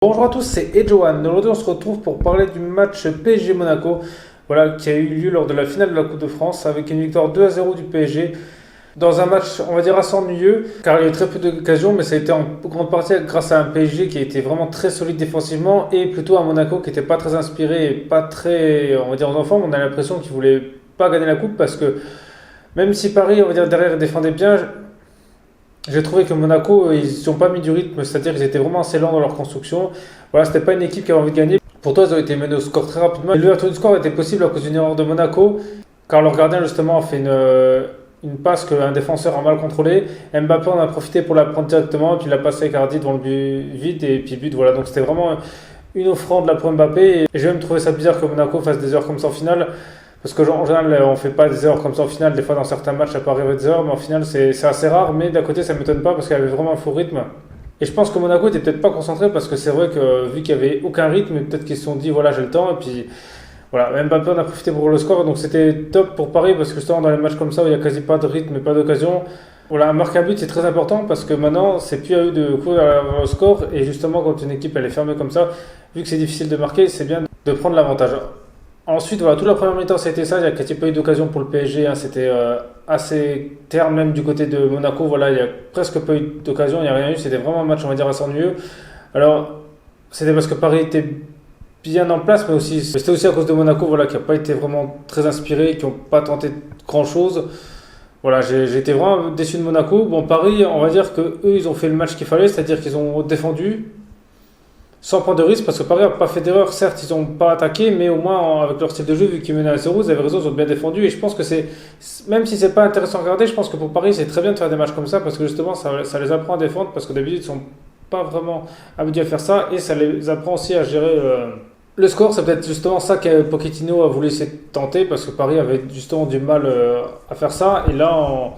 Bonjour à tous, c'est Edjohan. Aujourd'hui, on se retrouve pour parler du match PSG Monaco, voilà, qui a eu lieu lors de la finale de la Coupe de France avec une victoire 2-0 du PSG. Dans un match, on va dire, assez ennuyeux, car il y a eu très peu d'occasions, mais ça a été en grande partie grâce à un PSG qui a été vraiment très solide défensivement et plutôt un Monaco qui n'était pas très inspiré et pas très, on va dire, en forme. On a l'impression qu'ils ne voulaient pas gagner la Coupe parce que même si Paris, on va dire, derrière défendait bien, j'ai trouvé que Monaco, ils n'ont pas mis du rythme, c'est-à-dire qu'ils étaient vraiment assez lents dans leur construction. Voilà, c'était pas une équipe qui avait envie de gagner. Pour toi, ils ont été menés au score très rapidement. L'ouverture du score était possible à cause d'une erreur de Monaco, car leur gardien justement a fait une passe qu'un défenseur a mal contrôlée. Mbappé en a profité pour la prendre directement, puis il a passé avec Hardy devant le but vide et puis but. Voilà, donc c'était vraiment une offrande là pour Mbappé. Et j'ai même trouvé ça bizarre que Monaco fasse des erreurs comme ça en finale. Parce qu'en général, on ne fait pas des erreurs comme ça en finale. Des fois, dans certains matchs, ça peut arriver des erreurs, mais en finale, c'est assez rare. Mais d'un côté, ça ne m'étonne pas parce qu'il y avait vraiment un faux rythme. Et je pense que Monaco n'était peut-être pas concentré parce que c'est vrai que vu qu'il n'y avait aucun rythme, peut-être qu'ils se sont dit voilà, j'ai le temps. Et puis voilà, Mbappé en a profité pour le score. Donc c'était top pour Paris parce que justement, dans les matchs comme ça où il n'y a quasi pas de rythme et pas d'occasion, voilà, marquer un but, c'est très important parce que maintenant, c'est plus à eux de courir vers le score. Et justement, quand une équipe elle est fermée comme ça, vu que c'est difficile de marquer, c'est bien de prendre l'avantage. Ensuite, voilà, toute la première mi-temps, c'était ça. Il n'y a quasi pas eu d'occasion pour le PSG. C'était assez terne, même du côté de Monaco. Voilà, il n'y a presque pas eu d'occasion. Il n'y a rien eu. C'était vraiment un match, on va dire, assez ennuyeux. Alors, c'était parce que Paris était bien en place, mais c'était aussi à cause de Monaco, voilà, qui n'a pas été vraiment très inspiré, qui n'ont pas tenté grand-chose. Voilà, j'ai été vraiment déçu de Monaco. Bon, Paris, on va dire que eux, ils ont fait le match qu'il fallait, c'est-à-dire qu'ils ont défendu sans prendre de risque, parce que Paris n'a pas fait d'erreur. Certes, ils n'ont pas attaqué, mais au moins, avec leur style de jeu, vu qu'ils menaient à 0, ils avaient raison, ils ont bien défendu. Et je pense que même si c'est pas intéressant à regarder, je pense que pour Paris, c'est très bien de faire des matchs comme ça, parce que justement, ça les apprend à défendre, parce que d'habitude, ils sont pas vraiment habitués à faire ça, et ça les apprend aussi à gérer le score. C'est peut-être justement ça que Pochettino a voulu essayer de tenter, parce que Paris avait justement du mal à faire ça. Et là,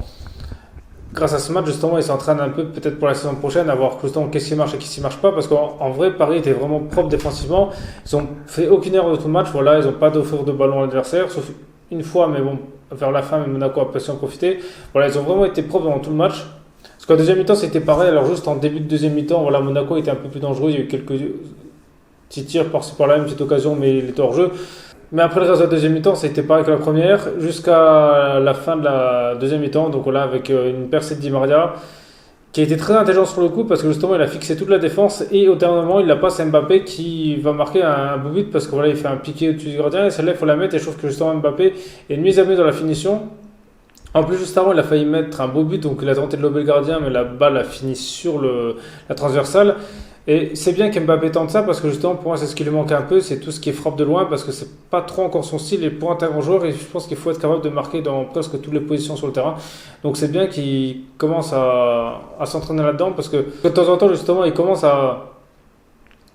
grâce à ce match, justement, ils s'entraînent un peu, peut-être pour la saison prochaine, à voir justement qu'est-ce qui marche et qu'est-ce qui marche pas. Parce qu'en vrai, Paris était vraiment propre défensivement. Ils ont fait aucune erreur de tout le match. Voilà, ils n'ont pas d'offert de ballon à l'adversaire, sauf une fois, mais bon, vers la fin, Monaco a pu en profiter. Voilà, ils ont vraiment été propres dans tout le match. Parce qu'en deuxième mi-temps, c'était pareil. Alors, juste en début de deuxième mi-temps, voilà, Monaco était un peu plus dangereux. Il y a eu quelques petits tirs par-ci par-là, une petite occasion, mais il était hors jeu. Mais après le reste de la deuxième mi-temps, ça a été pareil que la première, jusqu'à la fin de la deuxième mi-temps. Donc voilà, avec une percée de Di Maria, qui a été très intelligent sur le coup, parce que justement, il a fixé toute la défense, et au dernier moment, il la passe à Mbappé, qui va marquer un beau but, parce que voilà, il fait un piqué au-dessus du gardien, et celle-là, il faut la mettre, et je trouve que justement, Mbappé est une mise à mieux dans la finition. En plus, juste avant, il a failli mettre un beau but, donc il a tenté de lober le gardien, mais la balle a fini sur la transversale. Et c'est bien qu'Mbappé tente ça parce que justement pour moi c'est ce qui lui manque un peu, c'est tout ce qui est frappe de loin parce que c'est pas trop encore son style et pour un très grand joueur, et je pense qu'il faut être capable de marquer dans presque toutes les positions sur le terrain. Donc c'est bien qu'il commence à s'entraîner là-dedans parce que de temps en temps justement il commence à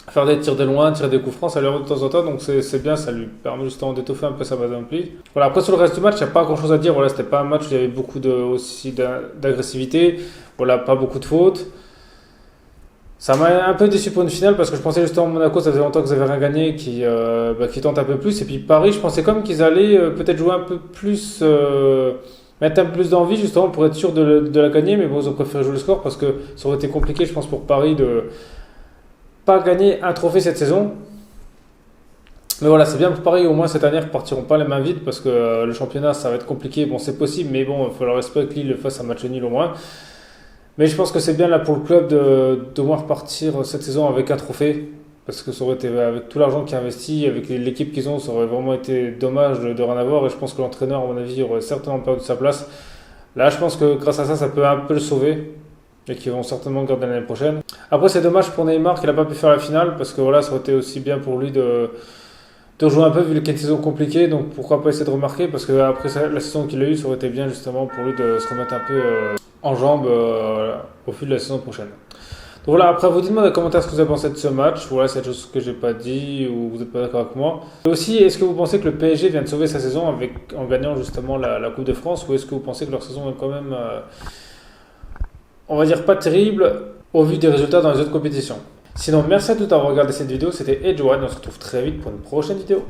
faire des tirs de loin, tirer des coups francs, ça lui arrive de temps en temps, donc c'est bien, ça lui permet justement d'étoffer un peu sa base d'ampli. Voilà, après sur le reste du match, il n'y a pas grand chose à dire, voilà, c'était pas un match où il y avait beaucoup aussi d'agressivité, voilà, pas beaucoup de fautes. Ça m'a un peu déçu pour une finale parce que je pensais justement Monaco, ça faisait longtemps qu'ils n'avaient rien gagné, qui tentent un peu plus. Et puis Paris, je pensais comme qu'ils allaient peut-être jouer un peu plus, mettre un peu plus d'envie justement pour être sûr de la gagner. Mais bon, ils ont préféré jouer le score parce que ça aurait été compliqué, je pense, pour Paris de pas gagner un trophée cette saison. Mais voilà, c'est bien pour Paris, au moins cette année, ils ne repartiront pas les mains vides parce que le championnat, ça va être compliqué. Bon, c'est possible, mais bon, il faut leur espérer que Lille fasse un match nul au moins. Mais je pense que c'est bien là pour le club de moins repartir cette saison avec un trophée. Parce que ça aurait été, avec tout l'argent qu'ils ont investi, avec l'équipe qu'ils ont, ça aurait vraiment été dommage de rien avoir. Et je pense que l'entraîneur, à mon avis, aurait certainement perdu sa place. Là, je pense que grâce à ça, ça peut un peu le sauver. Et qu'ils vont certainement le garder l'année prochaine. Après, c'est dommage pour Neymar qu'il n'a pas pu faire la finale. Parce que voilà, ça aurait été aussi bien pour lui de jouer un peu vu qu'il y a une saison compliquée. Donc pourquoi pas essayer de remarquer. Parce qu'après la saison qu'il a eue, ça aurait été bien justement pour lui de se remettre un peu en jambes au fil de la saison prochaine. Donc voilà, après vous dites-moi dans les commentaires ce que vous avez pensé de ce match. Voilà, c'est quelque chose que j'ai pas dit ou vous n'êtes pas d'accord avec moi. Et aussi, est-ce que vous pensez que le PSG vient de sauver sa saison en gagnant justement la Coupe de France, ou est-ce que vous pensez que leur saison est quand même, on va dire, pas terrible au vu des résultats dans les autres compétitions? Sinon, merci à tous d'avoir regardé cette vidéo, c'était Edjohan, on se retrouve très vite pour une prochaine vidéo.